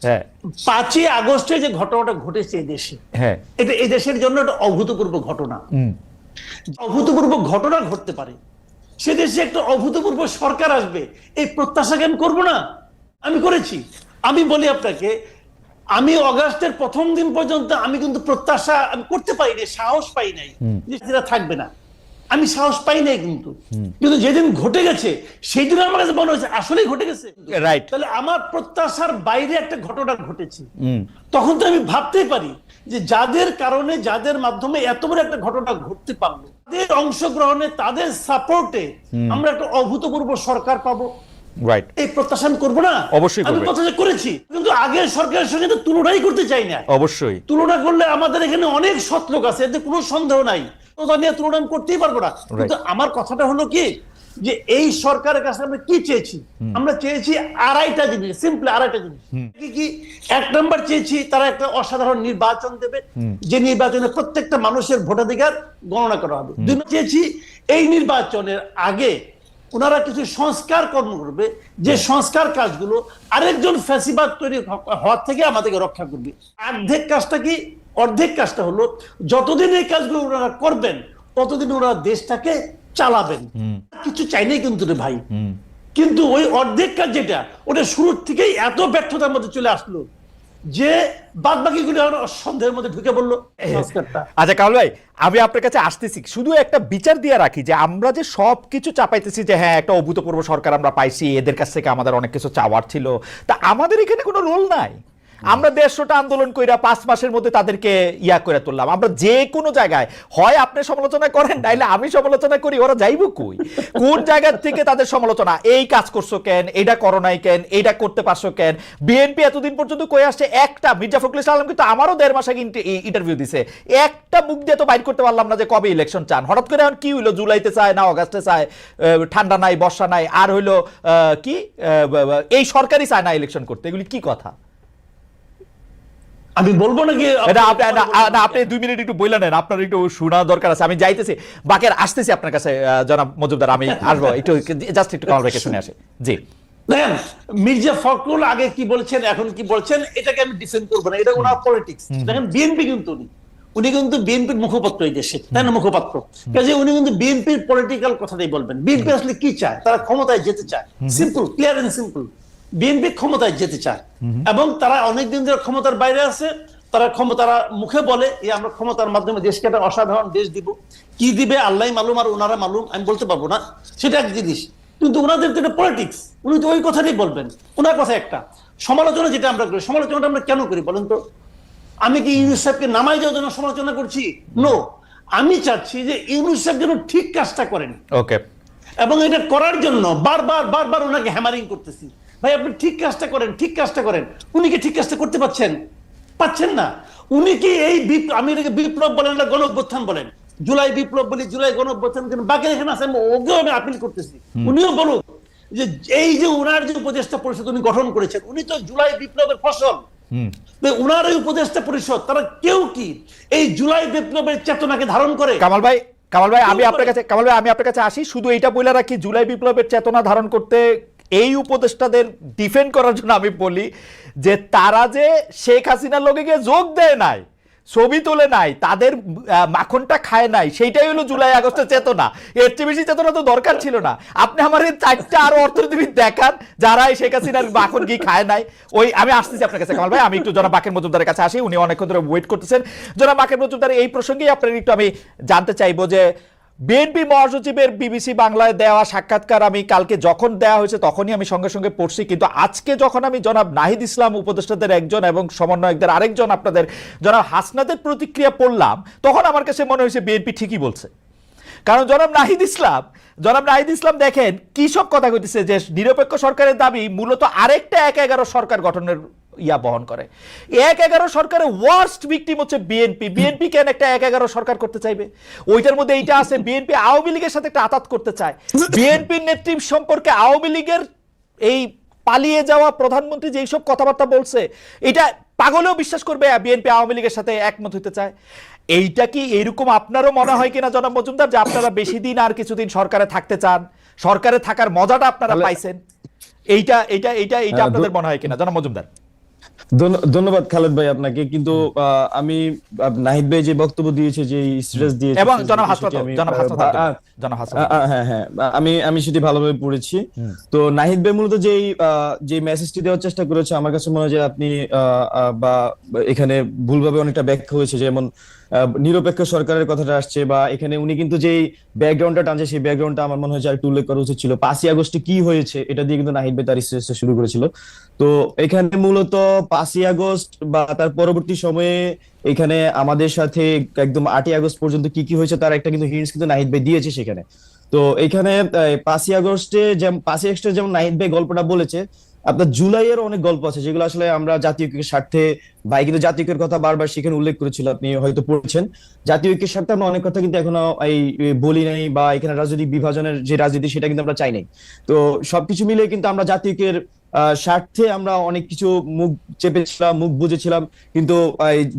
হ্যাঁ 5ই আগস্টে যে ঘটনাটা ঘটেছে এই দেশে, হ্যাঁ এটা এই দেশের জন্য একটা অভূতপূর্ব ঘটনা। অভূতপূর্ব ঘটনা ঘটতে পারে, সে দেশে একটা অভূতপূর্ব সরকার আসবে, এই প্রত্যাশা আমি করবো না? আমি করেছি। আমি বলি আপনাকে, আমি অগাস্টের প্রথম দিন পর্যন্ত আমি কিন্তু প্রত্যাশা আমি করতে পারিনি, সাহস পাই নাই যে সেটা থাকবে না। আমি সাহস পাই নাই, কিন্তু কিন্তু যেদিন ঘটে গেছে সেই দিন আমার কাছে মনে হয়েছে আসলেই ঘটে গেছে। রাইট। তাহলে আমার প্রত্যাশার বাইরে একটা ঘটনা ঘটেছে। তখন তো আমি ভাবতেই পারি যে যাদের কারণে, যাদের মাধ্যমে এত বড় একটা ঘটনা ঘটতে পারলো, তাদের অংশগ্রহণে, তাদের সাপোর্টে আমরা একটা অভূতপূর্ব সরকার পাবো, রাইট, এই প্রত্যাশা আমি করবো না? অবশ্যই আমি করবে। প্রত্যাশা করেছি, কিন্তু আগের সরকারের সঙ্গে তো তুলনাই করতে চাই না। অবশ্যই তুলনা করলে আমাদের এখানে অনেক সৎ লোক আছে, এতে কোনো সন্দেহ নাই, ওটা নিয়ে তুলনা আমি করতেই পারবো না। কিন্তু আমার কথাটা হলো কি, যে এই সরকারের কাছে আমরা কি চেয়েছি? আমরা চেয়েছি আড়াইটা জিনিস, সিম্পলি আড়াইটা জিনিস। কি কি? 1 নম্বর চেয়েছি তারা একটা অসাধারণ নির্বাচন দেবে, যে নির্বাচনে প্রত্যেকটা মানুষের ভোটাধিকার গণনা করা হবে। 2 নম্বর চেয়েছি এই নির্বাচনের আগে ওনারা কিছু সংস্কার কর্ম করবে, যে সংস্কার কাজগুলো আরেকজন ফ্যাসিবাদ তৈরি হওয়ার থেকে আমাদেরকে রক্ষা করবে। অর্ধেক কাজটা কি? অর্ধেক কাজটা হলো যতদিন এই কাজগুলো ওনারা করবেন ততদিন ওনারা দেশটাকে চালাবেন। কিছু চাই নাই কিন্তু রে ভাই। কিন্তু ওই অর্ধেক কাজ যেটা, ওটা শুরুর থেকেই এত ব্যর্থতার মধ্যে চলে আসলো যে বাদ বাকিগুলো সন্দেহের মধ্যে ঢুকে পড়লো সংস্কারটা। আচ্ছা কামাল ভাই, আমি আপনার কাছে আসতেছি, শুধু একটা বিচার দিয়ে রাখি যে আমরা যে সবকিছু চাপাইতেছি যে হ্যাঁ একটা অভূতপূর্ব সরকার আমরা পাইছি, এদের কাছ থেকে আমাদের অনেক কিছু চাওয়ার ছিল, তা আমাদের এখানে কোনো রোল নাই। আমরা 150টা আন্দোলন কইরা 5 মাসের মধ্যে তাদেরকে ইয়া করে তুললাম। আমরা যে কোনো জায়গায় হয় আপনি সমালোচনা করেন, নাইলে আমি সমালোচনা করি, ওরা যাইবো কই? কোন জায়গা থেকে তাদের সমালোচনা? এই কাজ করছো কেন, এটা করো নাই কেন, এটা করতে পারছো কেন? বিএনপি এতদিন পর্যন্ত কই আসছে, একটা মির্জা ফখরুল ইসলাম কিন্তু আমারও 1.5 মাস আগে ইন্টারভিউ দিছে, একটা মুখ দিয়ে তো বাইর করতে পারলাম না যে কবে ইলেকশন চান। হঠাৎ করে এখন কি হইলো, জুলাইতে চায় না অগাস্টে চায়, ঠান্ডা নাই বর্ষা নাই, আর হইলো কি এই সরকারই চায় না ইলেকশন করতে, এগুলি কি কথা? আমি বলবো নাকি? আপনি 2 মিনিট একটু বইলা নেন, আপনার একটু শোনা দরকার আছে। আমি যাইতেছি, বাকের আসতেছি আপনার কাছে জনাব মজুমদার, আমি আসবো একটু, জাস্ট একটু কামাল ভাইকে শুনে আসে। জি দেখেন, মির্জা ফখরুল আগে কি বলছেন, এখন কি বলছেন, এটাকে আমি ডিফেন্ড করবো না, এটা ওনার পলিটিক্স। দেখেন বিএনপি কিন্তু উনি কিন্তু বিএনপির মুখপাত্র এই দেশে, তাই না? মুখপাত্র, কাজে উনি কিন্তু বিএনপির পলিটিক্যাল কথাটাই বলবেন। বিএনপি আসলে কি চায়? তারা ক্ষমতায় যেতে চায়, simple, clear and simple. BNP ক্ষমতায় যেতে চায় এবং তারা অনেকদিন ধরে ক্ষমতার বাইরে আছে। তারা মুখে বলে যে আমরা ক্ষমতার মাধ্যমে দেশকে একটা অসাধারণ দেশ দিব, কি দিবে আল্লাহ মালুম আর ওনারা মালুম, আমি বলতে পারবো না, সেটা এক জিনিস। কিন্তু ওনাদের তো পলিটিক্স, উনি তো ওই কথাটাই বলবেন। ওনার কথা একটা। সমালোচনা যেটা আমরা করি, সমালোচনাটা আমরা কেন করি বলেন তো? আমি কি ইউনূস সাহেবকে নামাই যাওয়ার জন্য সমালোচনা করছি? নো, আমি চাচ্ছি যে ইউনূস সাহেব যেন ঠিক কাজটা করেন। ওকে। এবং এটা করার জন্য বারবার বারবার ওনাকে হ্যামারিং করতেছি, ভাই আপনি ঠিক কাজটা করেন, ঠিক কাজটা করেন। উনি কি ঠিক কাজটা করতে পাচ্ছেন না? উনি কি এই আমি এটাকে বিপ্লব বলেন না গণ অভ্যুত্থান বলেন, জুলাই বিপ্লব বলি, জুলাই গণ অভ্যুত্থান, বাকি এখানে আছে, ওকেও আমি আপিল করতেছি, উনিও বলুন যে এই যে উনার যে উপদেষ্টা পরিষদ উনি গঠন করেছেন, উনি তো জুলাই বিপ্লবের ফসল। উনার এই উপদেষ্টা পরিষদ তারা কেউ কি এই জুলাই বিপ্লবের চেতনাকে ধারণ করে? কামাল ভাই আমি আপনার কাছে আসি, শুধু এইটা বলে রাখি, জুলাই বিপ্লবের চেতনা ধারণ করতে এই উপদেষ্টাদের ডিফেন্ড করার জন্য আমি বলি যে তারা যে শেখ হাসিনার লগে গিয়ে যোগ দেয় নাই, ছবি তোলে নাই, তাদের মাখনটা খায় নাই, সেইটাই হলো জুলাই আগস্টের চেতনা। এর চেয়ে বেশি চেতনা তো দরকার ছিল না। আপনি আমার এই 4টা আরো অর্থনীতিবিদ দেখান যারা এই শেখ হাসিনার মাখন গিয়ে খায় নাই। ওই আমি আসতেছি আপনার কাছে কামাল ভাই, আমি একটু জনাব বাকের মজুমদারের কাছে আসি, উনি অনেকক্ষণ ধরে ওয়েট করতেছেন। জনাব বাকের মজুমদার, এই প্রসঙ্গেই আপনার একটু আমি জানতে চাইবো যে বিএনপি মহাসচিবের বিবিসি বাংলায় দেওয়া সাক্ষাৎকার আমি কালকে যখন দেওয়া হয়েছে তখনই আমি সঙ্গে সঙ্গে পড়ছি, কিন্তু আজকে যখন আমি জনাব নাহিদ ইসলাম উপদেষ্টাদের একজন এবং সমন্বয়কদের আরেকজন আপনাদের জনাব হাসনাদের প্রতিক্রিয়া পড়লাম, তখন আমার কাছে মনে হয়েছে বিএনপি ঠিকই বলছে। কারণ জনাব নাহিদ ইসলাম দেখেন কি সব কথা কইতেছে, যে নিরপেক্ষ সরকারের দাবি মূলত আরেকটা 1-11 সরকার গঠনের ইয়া বহন করে। 1-11 সরকারের ওয়ার্স্ট ভিকটিম হচ্ছে বিএনপি কেন একটা 1-11 সরকার করতে চাইবে? ওইটার মধ্যে এইটা আছে, বিএনপি আওয়ামী লীগের সাথে একটা আতাত করতে চায়। বিএনপির নেতৃত্ব সম্পর্কে আওয়ামী লীগের এই পালিয়ে যাওয়া প্রধানমন্ত্রী যে এইসব কথাবার্তা বলছে, এটা পাগলেও বিশ্বাস করবে বিএনপি আওয়ামী লীগের সাথে একমত হতে চায়। এইটা কি এরকম আপনারও মনে হয় কিনা জনাব মজুমদার, যে আপনারা বেশি দিন আর কিছুদিন সরকারে থাকতে চান, সরকারে থাকার মজাটা আপনারা পাইছেন? এইটা আপনাদের মনে হয় কিনা জনাব মজুমদার? ধন্যবাদ খালেদ ভাই আপনাকে। কিন্তু আমি নাহিদ ভাই যে বক্তব্য দিয়েছে, যে স্ট্রেস দিয়েছে, এবং stress জনাব দিয়েছে, হাসপাতাল, সেটি আমি জনাব হাসপাতাল, জনাব হাসপাতাল। হ্যাঁ হ্যাঁ, আমি সেটি ভালোভাবে পড়েছি। তো নাহিদ ভাই মূলত যে মেসেজটি দেওয়ার চেষ্টা করেছে, আমার কাছে মনে হয় যে আপনি বা এখানে ভুলভাবে অনেকটা ব্যাখ্যা হয়েছে। যেমন নিরপেক্ষ সরকারের কথাটা আসছে, বা এখানে উনি কিন্তু যেই ব্যাকগ্রাউন্ডটা টানছে, সেই ব্যাকগ্রাউন্ডটা আমার মনে হয় যে একটু উল্লেখ করা উচিত ছিল। 5ই আগস্টে কি হয়েছে এটা দিয়ে কিন্তু নাহিদ ভাই তার স্ট্রেসটা শুরু করেছিল। তো এখানে মূলত 5ই আগস্ট বা তার পরবর্তী সময়ে এখানে আমাদের সাথে একদম 8ই আগস্ট পর্যন্ত কি কি হয়েছে তার একটা কিন্তু হিন্টস কিন্তু নাহিদ ভাই দিয়েছে সেখানে। তো এখানে 5ই আগস্টে যেমন নাহিদ ভাই গল্পটা বলেছে, আপনার জুলাইয়ের অনেক গল্প আছে যেগুলো আসলে আমরা জাতীয় ঐক্যের স্বার্থে, ভাই কিন্তু জাতীয় ঐক্যের কথা বারবার সেখানে উল্লেখ করেছিল, আপনি হয়তো পড়েছেন। জাতীয় ঐক্যের স্বার্থে আমরা অনেক কথা কিন্তু এখনো বলি নাই, বা এখানে রাজনৈতিক বিভাজনের যে রাজনীতি সেটা কিন্তু আমরা চাই নাই। তো সবকিছু মিলে কিন্তু আমরা জাতীয় ঐক্যের স্বার্থে আমরা অনেক কিছু মুখ চেপেছিলাম, মুখ বুঝেছিলাম। কিন্তু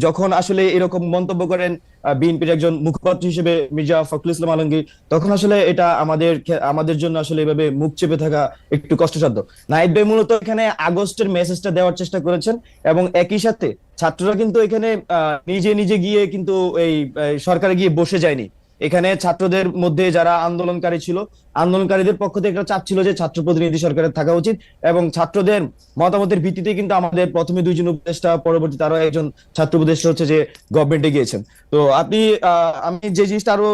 যখন আসলে এরকম মন্তব্য করেন বিএনপির একজন মুখপাত্র হিসেবে মির্জা ফখরুল ইসলাম আলমগীর, তখন আসলে এটা আমাদের জন্য আসলে এভাবে মুখ চেপে থাকা একটু কষ্টসাধ্য। নাহিদ ভাই মূলত এখানে আগস্টের মেসেজটা দেওয়ার চেষ্টা করেছেন, এবং একই সাথে ছাত্ররা কিন্তু এখানে নিজে নিজে গিয়ে কিন্তু সরকারে গিয়ে বসে যায়নি। এখানে ছাত্রদের মধ্যে যারা আন্দোলনকারী ছিল, আন্দোলনকারীদের পক্ষ থেকে একটা চাপ ছিল যে ছাত্র প্রতিনিধি সরকারের থাকা উচিত, এবং ছাত্রদের মতামতের ভিত্তিতে কিন্তু আমাদের প্রথমে 2জন উপদেষ্টা, পরবর্তীতে আরো একজন ছাত্র উপদেষ্টা হচ্ছে যে গভর্নমেন্টে গিয়েছেন। তো আমি যে জিনিসটা আরো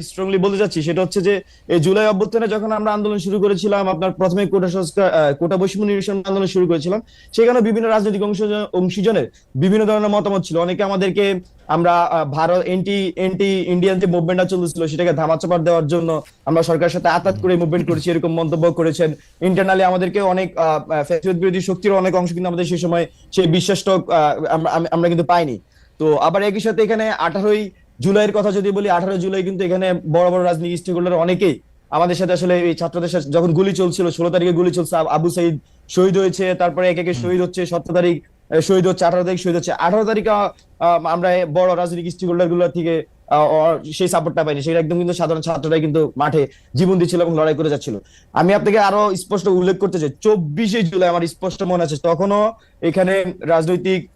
স্ট্রংলি বলতে চাচ্ছি সেটা হচ্ছে যে এই জুলাই অভ্যুত্থানে যখন আমরা আন্দোলন শুরু করেছিলাম, আপনার প্রথমে কোটা সংস্কার, কোটা বৈষম্য নিরসন আন্দোলন শুরু করেছিলাম, সেখানে বিভিন্ন রাজনৈতিক অংশীজনের বিভিন্ন ধরনের মতামত ছিল। অনেকে আমাদেরকে, আমরা ভারত এন্টি এন্টি ইন্ডিয়ান যে মুভমেন্টটা চলছিল সেটাকে ধামাচাপা দেওয়ার জন্য আমরা সরকারের সাথে আতাত করে মুভমেন্ট করেছি, এরকম মন্তব্য করেছেন। ইন্টারনালি আমাদেরকে অনেক ফ্যাসিবাদ বিরোধী শক্তির অনেক অংশ কিন্তু আমাদের সেই সময় সেই বিশ্বাসটা আমরা কিন্তু পাইনি। তো আবার একই সাথে এখানে 18ই জুলাইয়ের কথা যদি বলি, 18 জুলাই কিন্তু এখানে বড় বড় রাজনৈতিক স্টেক হোল্ডার অনেকেই আমাদের সাথে আসলে এই ছাত্রদের সাথে যখন গুলি চলছিল, 16 তারিখে গুলি চলছে, আবু সাইদ শহীদ হয়েছে, তারপরে একে একে শহীদ হচ্ছে, 17 তারিখ শহীদ হচ্ছে, 18 তারিখ শহীদ হচ্ছে। 18 তারিখে আমরা বড় রাজনৈতিক স্টেক হোল্ডার গুলোর থেকে সেই সাপোর্টটা পাইনি, সেটা একদম কিন্তু সাধারণ ছাত্ররাই কিন্তু মাঠে জীবন দিচ্ছিল এবং লড়াই করে যাচ্ছিল। আমি আপনাকে আরো স্পষ্ট উল্লেখ করতে চাই, 24শে জুলাই আমার স্পষ্ট মনে আছে, তখনও এখানে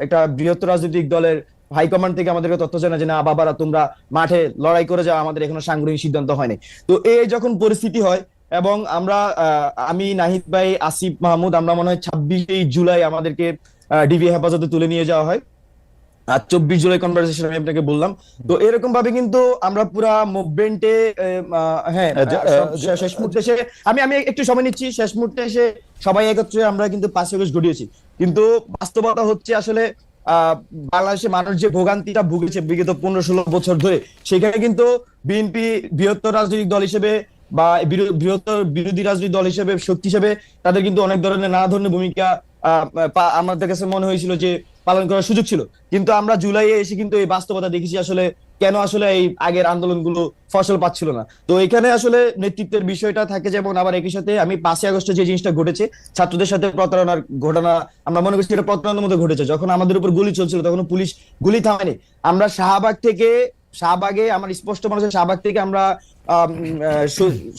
একটা বৃহত্তর রাজনৈতিক দলের হাইকমান্ড থেকে আমাদেরকে তথ্য জানা যে না বাবারা, তোমরা মাঠে লড়াই করে যাও, আমাদের এখনো সাংগঠনিক সিদ্ধান্ত হয়নি। তো এই যখন পরিস্থিতি হয়, এবং আমি, নাহিদ ভাই, আসিফ মাহমুদ, আমরা মনে হয় 26শে জুলাই আমাদেরকে ডিবি হেফাজতে তুলে নিয়ে যাওয়া হয়। আর 24 জুলাই কনভারসেশন আমি আপনাকে বললাম। তো এরকম ভাবে কিন্তু আমরা পুরা মুভমেন্টে, হ্যাঁ, শেষ মুহূর্তে এসে আমি একটু সময় নিচ্ছি, শেষ মুহূর্তে এসে সবাই একত্রে আমরা কিন্তু 5ই আগস্ট ঘটিয়েছি। কিন্তু বাস্তবতা হচ্ছে আসলে বাংলাদেশের মানুষ যে ভোগান্তিটা ভুগেছে বিগত 15-16 বছর ধরে, সেখানে কিন্তু বিএনপি বৃহত্তর রাজনৈতিক দল হিসেবে বা বৃহত্তর বিরোধী রাজনৈতিক দল হিসেবে, শক্তি হিসেবে তাদের কিন্তু অনেক ধরনের নানা ধরনের ভূমিকা আমাদের কাছে মনে হয়েছিল যে পালন করার সুযোগ ছিল। কিন্তু আমরা জুলাইয়ে এসে কিন্তু এই বাস্তবতা দেখেছি আসলে কেন আসলে এই আগের আন্দোলনগুলো ফসল পাচ্ছিল না। তো এখানে আসলে নেতৃত্বের বিষয়টা থাকে। যেমন আবার একই সাথে আমি 5ই আগস্টে যে জিনিসটা ঘটেছে, ছাত্রদের সাথে প্রতারণার ঘটনা, আমরা মনে করছি এটা প্রতারণার মধ্যে ঘটেছে। যখন আমাদের উপর গুলি চলছিল তখন পুলিশ গুলি থামায়নি। আমরা শাহবাগে আমার স্পষ্ট মনে হচ্ছে, শাহবাগ থেকে আমরা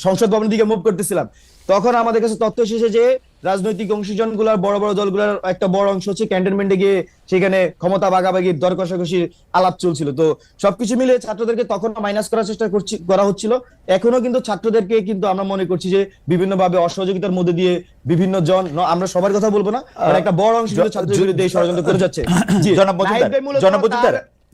সংসদ ভবনের দিকে মুভ করতেছিলাম, তখন আমাদের কাছে তথ্য এসেছে যে রাজনৈতিক অংশীজন গুলার, বড় বড় দলগুলোর একটা বড় অংশ হচ্ছে ক্যান্টনমেন্টে গিয়ে সেখানে ক্ষমতা ভাগাভাগির দর কষাকষির আলাপ চলছিল। তো সবকিছু মিলে ছাত্রদেরকে তখন মাইনাস করার চেষ্টা করা হচ্ছিল। এখনো কিন্তু ছাত্রদেরকে কিন্তু আমরা মনে করছি যে বিভিন্ন ভাবে অসহযোগিতার মধ্যে দিয়ে বিভিন্ন জন, আমরা সবার কথা বলবো না, একটা বড় অংশ কিন্তু ছাত্রদের বিরুদ্ধে ষড়যন্ত্র করে যাচ্ছে।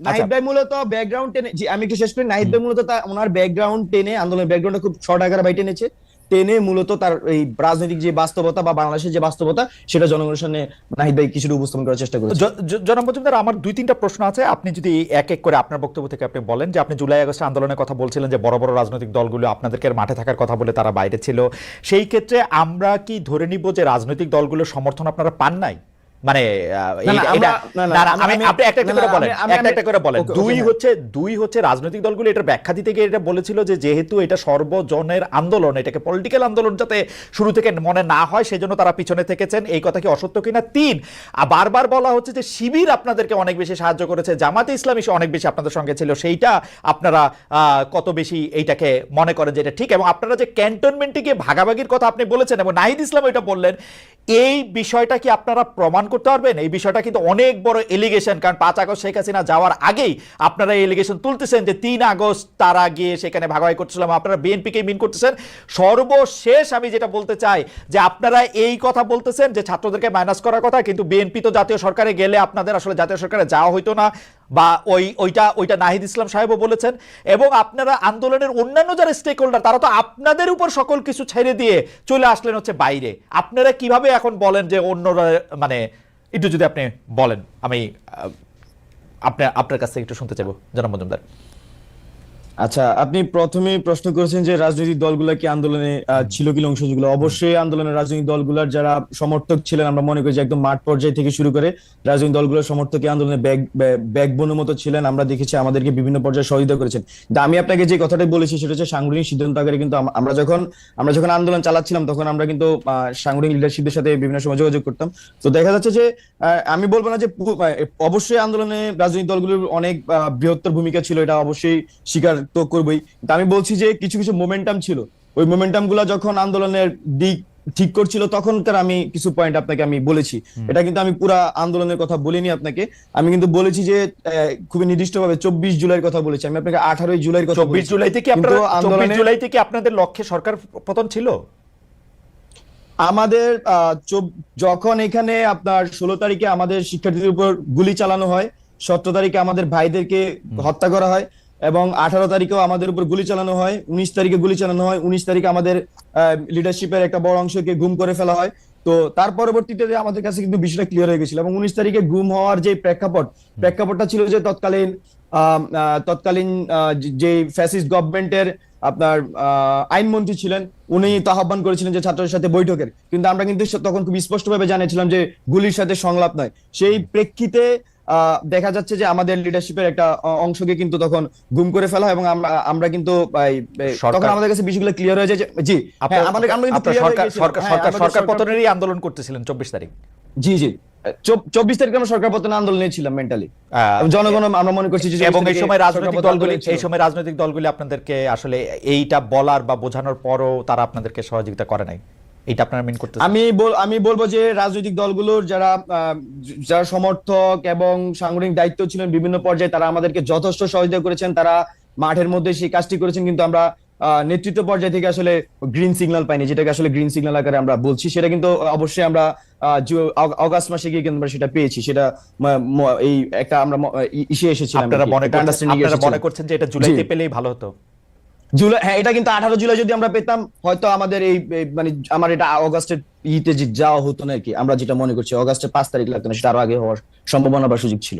নাহিদ ভাই মূলত ব্যাকগ্রাউন্ড টেনে, আমি একটু শেষ করি। নাহিদ ভাই মূলত ওনার ব্যাকগ্রাউন্ড টেনে, আন্দোলনের ব্যাকগ্রাউন্ডটা খুব শর্ট আকারে বাই টেনেছে, টেনে মূলত তার এই রাজনৈতিক যে বাস্তবতা বা বাংলাদেশের যে বাস্তবতা সেটা জনগণের সামনে নাহিদ ভাই কিছুটা উপস্থাপন করার চেষ্টা করেছে। জনাব মজুমদার, আমার 2-3টা প্রশ্ন আছে, আপনি যদি এক এক করে আপনার বক্তব্য থেকে আপনি বলেন। যে আপনি জুলাই আগস্ট আন্দোলনের কথা বলছিলেন যে বড় বড় রাজনৈতিক দলগুলো আপনাদেরকে মাঠে থাকার কথা বলে তারা বাইরে ছিল, সেই ক্ষেত্রে আমরা কি ধরে নিব যে রাজনৈতিক দলগুলোর সমর্থন আপনারা পান নাই? মানে আপনি একটা করে বলেন। দুই হচ্ছে রাজনৈতিক দলগুলো এটার ব্যাখ্যা দিতে গিয়ে এটা বলেছিল যে যেহেতু এটা সর্বজনের আন্দোলন, এটাকে পলিটিক্যাল আন্দোলন যাতে শুরু থেকে মনে না হয় সেজন্য তারা পিছনে থেকেছেন। এই কথা কি অসত্য কিনা? 3, বারবার বলা হচ্ছে যে শিবির আপনাদেরকে অনেক বেশি সাহায্য করেছে, জামাতে ইসলামী অনেক বেশি আপনাদের সঙ্গে ছিল, সেইটা আপনারা কত বেশি এইটাকে মনে করেন যে এটা ঠিক? এবং আপনারা যে ক্যান্টনমেন্টে গিয়ে ভাগাভাগির কথা আপনি বলেছেন এবং নাহিদ ইসলাম এটা বললেন, এই বিষয়টা কি আপনারা প্রমাণ করতে পারবেন? এই বিষয়টা কিন্তু অনেক বড় এলিগেশন, কারণ 5 আগস্ট শেখ হাসিনা যাওয়ার আগেই আপনারা এই এলিগেশন তুলতেছেন যে 3 আগস্ট তারা গিয়ে সেখানে ভাগাভাগি করছিলাম, আপনারা বিএনপিকে মিন করতেছেন। সর্বশেষ আমি যেটা বলতে চাই যে আপনারা এই কথা বলতেছেন যে ছাত্রদেরকে মাইনাস করার কথা, কিন্তু বিএনপি তো জাতীয় সরকারে গেলে আপনাদের আসলে জাতীয় সরকারে যাওয়া হইতো না, বা ওইটা নাহিদ ইসলাম সাহেবও বলেছেন। এবং আপনারা আন্দোলনের অন্যান্য যারা স্টেক হোল্ডার তারা তো আপনাদের উপর সকল কিছু ছেড়ে দিয়ে চলে আসলেন হচ্ছে বাইরে। আপনারা কিভাবে এখন বলেন যে অন্যরা, মানে একটু যদি আপনি বলেন, আমি আপনার কাছ থেকে একটু শুনতে চাইবো জনাব মজুমদার। আচ্ছা, আপনি প্রথমেই প্রশ্ন করেছেন যে রাজনৈতিক দলগুলা কি আন্দোলনে ছিল কি অংশগুলো। অবশ্যই আন্দোলনের রাজনৈতিক দলগুলোর যারা সমর্থক ছিলেন, আমরা মনে করি যে একদম মাঠ পর্যায়ে থেকে শুরু করে রাজনৈতিক দলগুলোর সমর্থক আন্দোলনে ব্যাকবোনের মতো ছিলেন। আমরা দেখেছি আমাদেরকে বিভিন্ন পর্যায়ে সহযোগিতা করেছেন। কিন্তু আমি আপনাকে যে কথাটাই বলেছি সেটা হচ্ছে সাংগঠনিক সিদ্ধান্ত আকারে, কিন্তু আমরা যখন আন্দোলন চালাচ্ছিলাম তখন আমরা কিন্তু সাংগঠনিক লিডারশিপের সাথে বিভিন্ন সময় যোগাযোগ করতাম। তো দেখা যাচ্ছে যে আমি বলবো না যে অবশ্যই আন্দোলনে রাজনৈতিক দলগুলোর অনেক বৃহত্তর ভূমিকা ছিল, এটা অবশ্যই স্বীকার তো করবই। আমি বলছি যে কিছু কিছু মোমেন্টাম ছিল, ওই মোমেন্টাম গুলা যখন আন্দোলনের দিক ঠিক করছিল তখনকার আমি কিছু পয়েন্ট আপনাকে আমি বলেছি। এটা কিন্তু আমি পুরা আন্দোলনের কথা বলিনি আপনাকে, আমি কিন্তু বলেছি যে খুবই নির্দিষ্টভাবে 24 জুলাইয়ের কথা বলেছি। আমি আপনাকে 18 জুলাইয়ের কথা বলেছি। 24 জুলাই থেকে আপনারা 24 জুলাই থেকে আপনাদের লক্ষ্যে সরকার পতন ছিল? আমাদের যখন এখানে আপনার 16 তারিখে আমাদের শিক্ষার্থীদের উপর গুলি চালানো হয়, 17 তারিখে আমাদের ভাইদেরকে হত্যা করা হয়, এবং 18 তারিখেও আমাদের উপর গুলি চালানো হয়, 19 তারিখে গুলি চালানো হয়, 19 তারিখে আমাদের লিডারশিপের একটা বড় অংশকে গুম করে ফেলা হয়। তো তার পরবর্তীতে আমাদের কাছে কিন্তু বিষয়টা ক্লিয়ার হয়ে গেছিল, এবং 19 তারিখে গুম হওয়ার যে প্রেক্ষাপটটা ছিল যে তৎকালীন যে ফ্যাসিস্ট গভর্নমেন্টের আপনার আইনমন্ত্রী ছিলেন, উনি তো আহ্বান করেছিলেন যে ছাত্রদের সাথে বৈঠকের, কিন্তু আমরা কিন্তু তখন খুব স্পষ্টভাবে জানিয়েছিলাম যে গুলির সাথে সংলাপ নয়। সেই প্রেক্ষিতে দেখা যাচ্ছে যে আমাদের লিডারশিপের একটা অংশকে কিন্তু তখন গুম করে ফেলা হয়, এবং আমরা কিন্তু তখন আমাদের কাছে বিষয়গুলো ক্লিয়ার হয়ে যায় যে জি আমরা কিন্তু সরকার পতনেরই আন্দোলন করতেছিলেন 24 তারিখ। জি জি 24 তারিখে আমরা সরকার পতন আন্দোলনে ছিলাম মেন্টালি, জনগণ আমরা মনে করছি যে, এবং এই সময় রাজনৈতিক দলগুলি আপনাদেরকে আসলে এইটা বলার বা বোঝানোর পরও তারা আপনাদেরকে সহযোগিতা করে নাই, এটা আপনারা মেন করতেছেন? আমি বলবো যে রাজনৈতিক দলগুলোর যারা সমর্থক এবং সাংগঠনিক দায়িত্ব ছিলেন বিভিন্ন পর্যায়ে, তারা আমাদেরকে যথেষ্ট সহযোগিতা করেছেন, তারা মাঠের মধ্যে সেই কাজটি করেছেন, কিন্তু আমরা নেতৃত্ব পর্যায় থেকে আসলে গ্রিন সিগন্যাল পাইনি, যেটাকে আসলে গ্রিন সিগন্যাল আকারে আমরা বলছি। সেটা কিন্তু অবশ্যই আমরা অগাস্ট মাসে গিয়ে কিন্তু আমরা সেটা পেয়েছি, সেটা এই একটা আমরা ইসে এসেছিলাম। আপনারা মনে করছেন যে এটা জুলাইতে পেলেই ভালো হতো? জুলাই, হ্যাঁ, এটা কিন্তু 18 জুলাই যদি আমরা পেতাম হয়তো আমাদের এই মানে আমার এটা অগাস্টের যাওয়া হতো না আর কি। আমরা যেটা মনে করছি অগাস্টের 5 তারিখ লাগতো না, সেটা আরো আগে হওয়ার সম্ভাবনা বা সুযোগ ছিল।